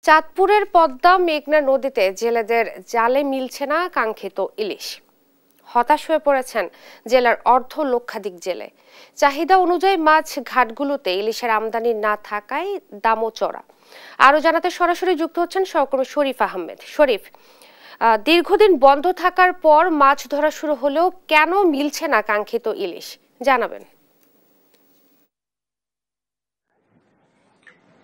চাঁদপুরের পদ্মা মেঘনা নদীতে জেলেদের জালে মিলছে না কাঙ্ক্ষিত ইলিশ। হতাশ হয়ে পড়েছেন জেলার অর্ধ লক্ষাধিক জেলে। চাহিদা অনুযায়ী মাছ ঘাটগুলোতে ইলিশের আমদানি না থাকায় দামও চড়া। আরো জানাতে সরাসরি যুক্ত হচ্ছেন সহকর্মী শরীফ আহমেদ। শরীফ, দীর্ঘদিন বন্ধ থাকার পর মাছ ধরা শুরু হলেও কেন মিলছে না কাঙ্ক্ষিত ইলিশ জানাবেন।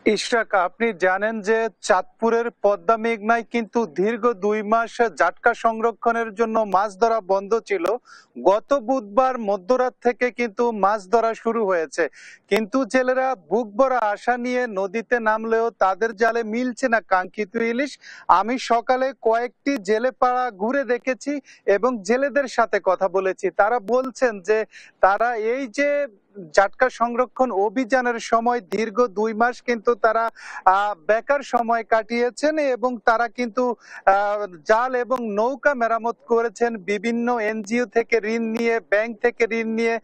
ইশরাক, আপনি জানেন যে চাঁদপুরের পদ্মা মেঘনায় কিন্তু দীর্ঘ 2 মাস জাটকা সংরক্ষণের জন্য মাছ ধরা বন্ধ ছিল। গত বুধবার মধ্যরাত থেকে কিন্তু মাছ ধরা শুরু হয়েছে, কিন্তু জেলেরা বুক ভরা আশা নিয়ে নদীতে নামলেও তাদের জালে মিলছে না কাঙ্ক্ষিত ইলিশ। আমি সকালে কয়েকটি জেলে পাড়া ঘুরে দেখেছি এবং জেলেদের সাথে কথা বলেছি। তারা বলছেন যে তারা এই যে জাটকা সংরক্ষণ অভিযানের সময় দীর্ঘ 2 মাস কিন্তু তারা বেকার সময় কাটিয়েছেন এবং তারা কিন্তু জাল এবং নৌকা মেরামত করেছেন। বিভিন্ন এনজিও থেকে ঋণ নিয়ে, ব্যাংক থেকে ঋণ নিয়ে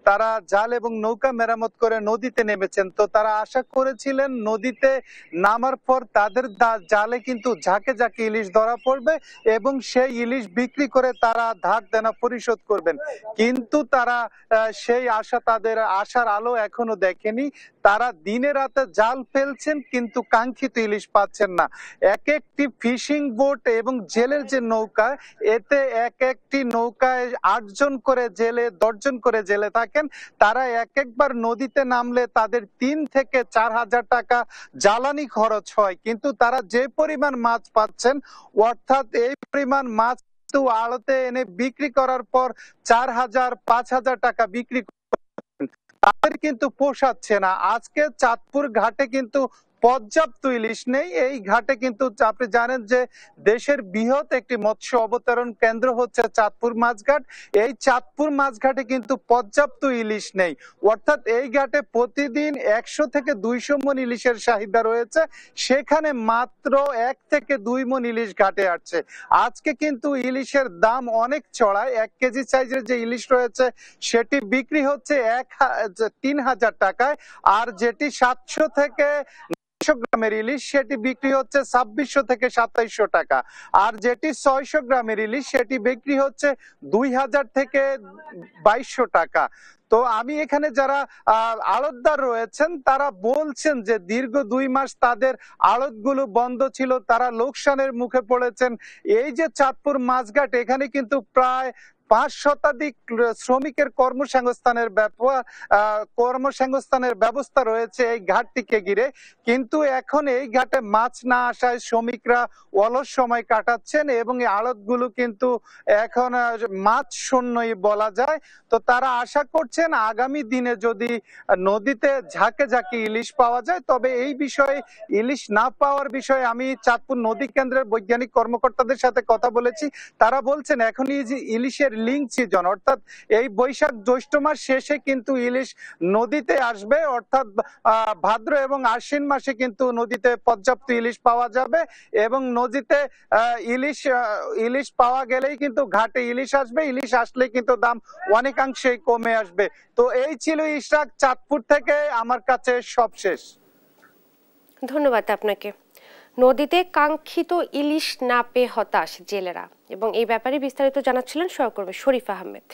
তারা জাল এবং নৌকা মেরামত করে নদীতে নেমেছেন। তো তারা আশা করেছিলেন নদীতে নামার পর তাদের জালে কিন্তু ঝাঁকে ঝাঁকে ইলিশ ধরা পড়বে এবং সেই ইলিশ বিক্রি করে তারা ধার দেনা পরিশোধ করবেন, কিন্তু তারা সেই আশা, তাদের আশার আলো এখনো দেখেনি। তারা দিনে রাতে জাল ফেলছেন কিন্তু কাঙ্ক্ষিত ইলিশ পাচ্ছেন না। এক একটি ফিশিং বোট এবং জেলের যে নৌকা, এতে এক একটি নৌকায় 8 জন করে জেলে, 10 জন করে জেলে থাকেন। তারা একবার নদীতে নামলে তাদের 3 থেকে 4 হাজার টাকা জ্বালানি খরচ হয়, কিন্তু তারা যে পরিমাণ মাছ পাচ্ছেন, অর্থাৎ এই পরিমাণ মাছ আড়তে এনে বিক্রি করার পর 4,000 5,000 টাকা বিক্রি তাদের কিন্তু পোষাচ্ছে না। আজকে চাঁদপুর ঘাটে কিন্তু পর্যাপ্ত ইলিশ নেই। এই ঘাটে কিন্তু আপনি জানেন যে দেশের বৃহৎ একটি মৎস্য অবতরণ কেন্দ্র হচ্ছে চাঁদপুর মাছঘাট। এই চাঁদপুর মাছঘাটে কিন্তু পর্যাপ্ত ইলিশ নেই, অর্থাৎ এই ঘাটে প্রতিদিন 100 থেকে 200 মণ ইলিশের চাহিদা রয়েছে, সেখানে মাত্র 1 থেকে 2 মণ ইলিশ ঘাটে আসছে। আজকে কিন্তু ইলিশের দাম অনেক চড়ায়। 1 কেজি সাইজের যে ইলিশ রয়েছে সেটি বিক্রি হচ্ছে 3,000 টাকায়, আর যেটি 700 থেকে 900 গ্রামের ইলিশ সেটি বিক্রি হচ্ছে 2600 থেকে 2700 টাকা, আর যেটি 600 গ্রামের ইলিশ সেটি বিক্রি হচ্ছে 2000 থেকে 2200 টাকা। তো আমি এখানে যারা আড়তদার রয়েছেন তারা বলছেন যে দীর্ঘ 2 মাস তাদের আড়তগুলো বন্ধ ছিল, তারা লোকসানের মুখে পড়েছেন। এই যে চাঁদপুর মাছঘাট, এখানে কিন্তু প্রায় 5 শতাধিক শ্রমিকের কর্মসংস্থানের ব্যবস্থা রয়েছে এই ঘাটটিকে ঘিরে, কিন্তু এখন এই ঘাটে মাছ না আসায় শ্রমিকরা অলস সময় কাটাচ্ছেন এবং এই আড়তগুলো কিন্তু এখন মাছ শূন্যই বলা যায়। তো তারা আশা করছেন আগামী দিনে যদি নদীতে ঝাঁকে ঝাঁকে ইলিশ পাওয়া যায়, তবে এই বিষয়ে, ইলিশ না পাওয়ার বিষয়ে আমি চাঁদপুর নদী কেন্দ্রের বৈজ্ঞানিক কর্মকর্তাদের সাথে কথা বলেছি। তারা বলছেন এখন এই যে ইলিশের লিঙ্ক সিজন, অর্থাৎ এই বৈশাখ জ্যৈষ্ঠ মাস শেষে কিন্তু ইলিশ নদীতে আসবে, অর্থাৎ ভাদ্র এবং আশ্বিন মাসে কিন্তু নদীতে পর্যাপ্ত ইলিশ পাওয়া যাবে এবং নদীতে ইলিশ পাওয়া গেলেই কিন্তু ঘাটে ইলিশ আসবে। ইলিশ আসলে কিন্তু দাম অনেকাংশেই কমে আসবে। তো এই ছিল ইশরাক, চাঁদপুর থেকে আমার কাছে সবশেষ। ধন্যবাদ আপনাকে। নদীতে কাঙ্ক্ষিত ইলিশ না পেয়ে হতাশ জেলেরা, এবং এই ব্যাপারে বিস্তারিত জানাচ্ছিলেন সহকর্মী শরীফ আহমেদ।